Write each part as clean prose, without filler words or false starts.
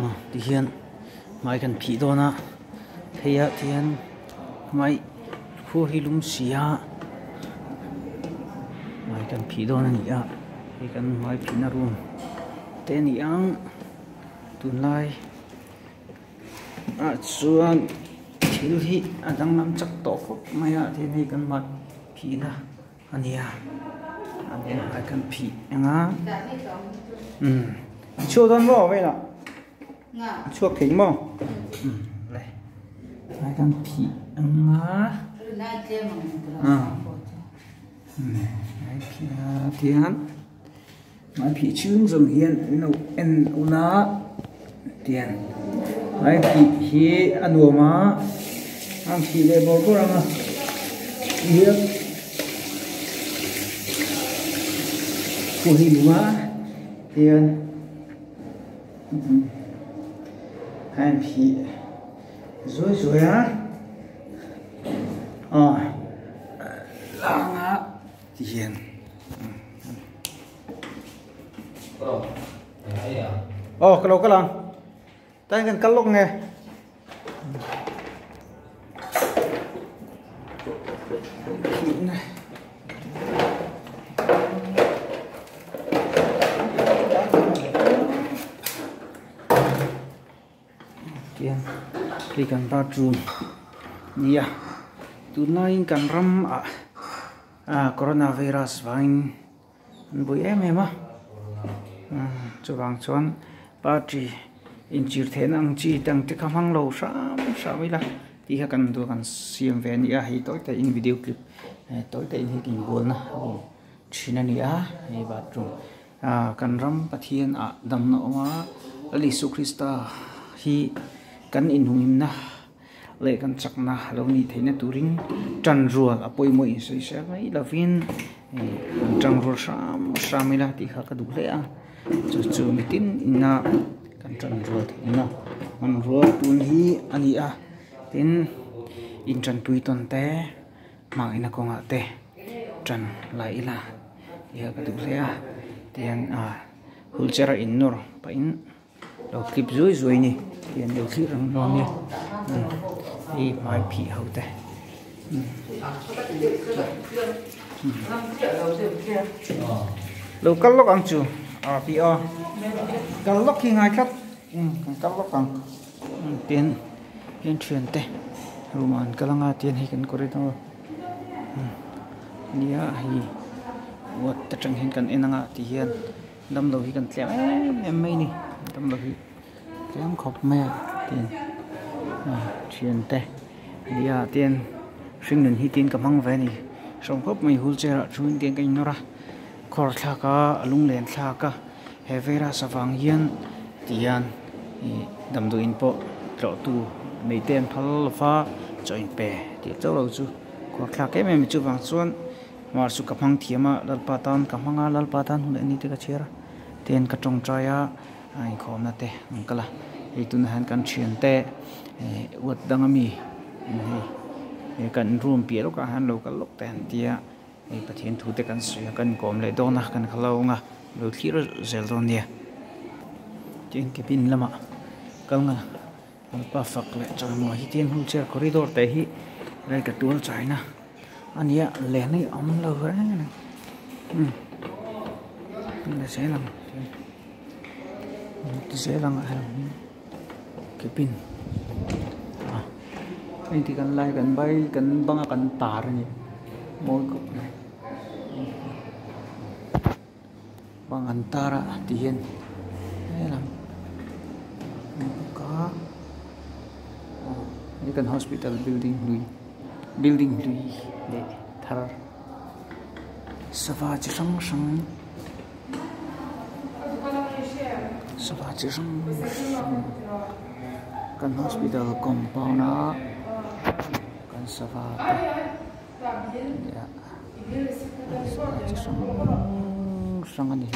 Thì hiện mai cần phí đó na thì hiện mai khu hi lum xia mai cần phí đó nè thì cần mai phí na room tên yang tuần lai chuan thil hi đang làm chắc tổ mai thì này cần mặt phí na anh ai cần phí nga chưa đón vào vậy nào chuộc kính mò này hai con phỉ ngá hai phỉ tiền hai phỉ chưng dùng hiện nấu en una tiền hai phỉ hi anu mà ang phỉ để bỏ qua mà hiệp của hi mà tiền hai phỉ rồi á lang á tiền cái lỗ cái lang tay cần cắt lỗ nghe tiền thì cần ba chùm nia tu nay cần ram coronavirus vain bụi em á cho bằng chọn ba chỉ in chỉ thế năng chỉ tăng tích khám hàng lâu sao vậy là thì các cần tôi cần xem về nia hay tối tại in video clip tối tại in hình buồn na chỉ là nia hay ba chùm cần ram bắt hiện đầm nọ mà Lisu Christa hi kan in hungim na le kan chakna lo ni theina turin tran rual apoi moi sei se mai lavin tran rual samila ti kha ka du le a chu mitin inna kan tran rual inna man rual tun hi ani a tin in tran tui ton te ma ina ko nga te tran lai ila ya ka du le a tian hulchara in nur pa in lo clip zui ni tiền đầu tư rằng ngon nha đi mai phỉ hậu tệ lâu cắt lóc ăn chù phỉ cắt lóc khi ngay cắt cắt lóc ăn tiền tiền truyền tệ rồi mà cái lăng tiền hay cần có đấy thôi nia hay vật tất chẳng hiện cần en ngã thì hiện đâm đầu thì cần chém em mấy nè đâm đầu thì em khóc mẹ tiền truyền tệ đi tiền sinh nên hi tiền cầm hăng về này sống khóc mày hul chơi rồi tiền cái nó ra khor thà cả lung lên thà cả hè về ra sa vàng hiền tiền đầm đồ in po trọ tu mấy tiền phal pha cho in bè thì cháu lâu chú khor thà cái mày chú vàng xuân mà su cầm hăng thiam mà lal patan cầm hăng lal patan hul anh đi cái chia ra tiền cái trồng trái anh khom nè tê cái là itu nahan kan truyền tệ uất đăng ami kan room pia lúc han lo kan lok ten tia pathian thu te kan suya kan kom le do na kan khalo nga lo thira zel don dia chen ke pin lama kal nga pa fak le chon mo hi ten hul chair corridor te hi rai ka tul chai na ania le nei om lo ra na le se lang ti se lang cái pin anh thì cần like cần bay cần băng cần tả rồi nhỉ môi cục này băng cần tả ra thì hiện đây là có như cần hospital building lui để thar sava chỉ sống sava chỉ sống kan hospital compound na kan sava ya sangat ni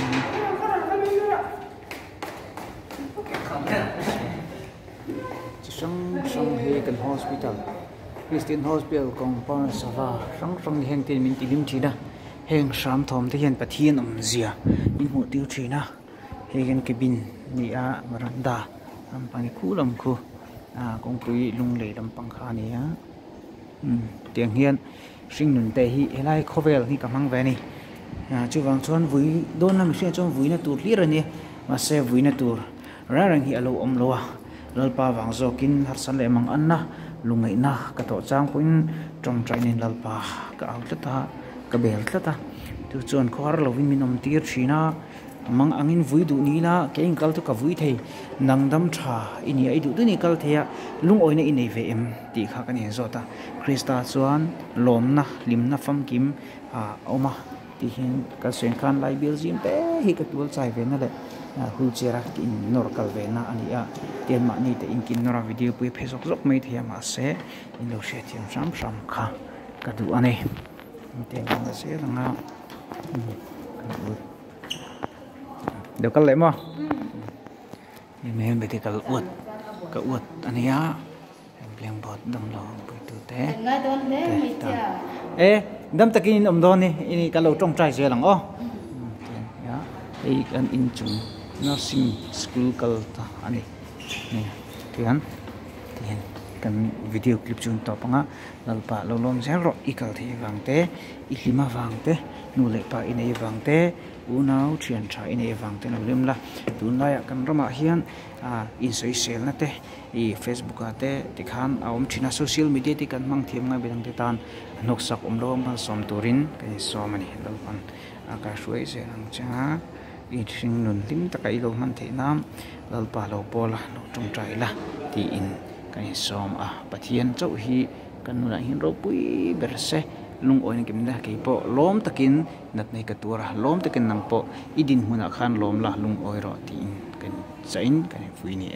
sang he kan hospital Christian hospital compound sava sang heng tin min tilim thina heng sam thom te hian pathian zia in mu tiu thina hegen ke bin ni a maranda pani khu lam khu kong pui lung le lam pang kha ni ha tiang hian sing nun te hi helai khovel ni kamang ve ni chu wang chuan vui don lam hria chuan vui na tur hlir ani ma se vui na tur rang hi alo om lo a lalpa wang zokin har san le mang anna lungai na ka to chang puin tong trainin lalpa ka outlata ka bel tlata tu chuan khwar lovin min om tir thina mang angin vui du ni la ke kal tu ka vui thei nangdam tha ini ai du ni kal thea lung oina inei ve em ti kha kan he zota krista chuan lom na lim na fam kim oma ti hin ka sen khan lai bil jim te hi ka tul chai ve na le hu chera kin nor kal ve na ani a tian ma ni te in kin nora video pui phesok zok mai thia ma se in lo she thiam sam sam kha ka du ani te ma se langa được cái lẽ mà mình bị thì cái uất anh ấy á em bớt đâm lo bị tự té ê đâm ta kinh ông đó nè cái lẩu trong trái dưa lằng ô đây anh in chung nursing school cái anh ấy nè tiền kan video clip chung to panga lalpa lo lom zer ro ikal the wang te ilima wang te nu le pa inei wang te unau thian tha inei wang te no lem la tun la ya kan rama hian in soi sel na te I Facebook ate tikhan aom thina social media ti kan mang thiam ngai bedang te tan nok sak om lo ma som turin kan som ani lalpan aka shuai se ang cha I thing nun lim takai lo man the nam lalpa lo pola no tung trai la ti in kan som pathian chau hi kan nu la hin ro pui berse lung oin kim da ke po lom takin nat nei ka tura lom takin nang po idin huna khan lom la lung oi ro ti kan chain kan fui ni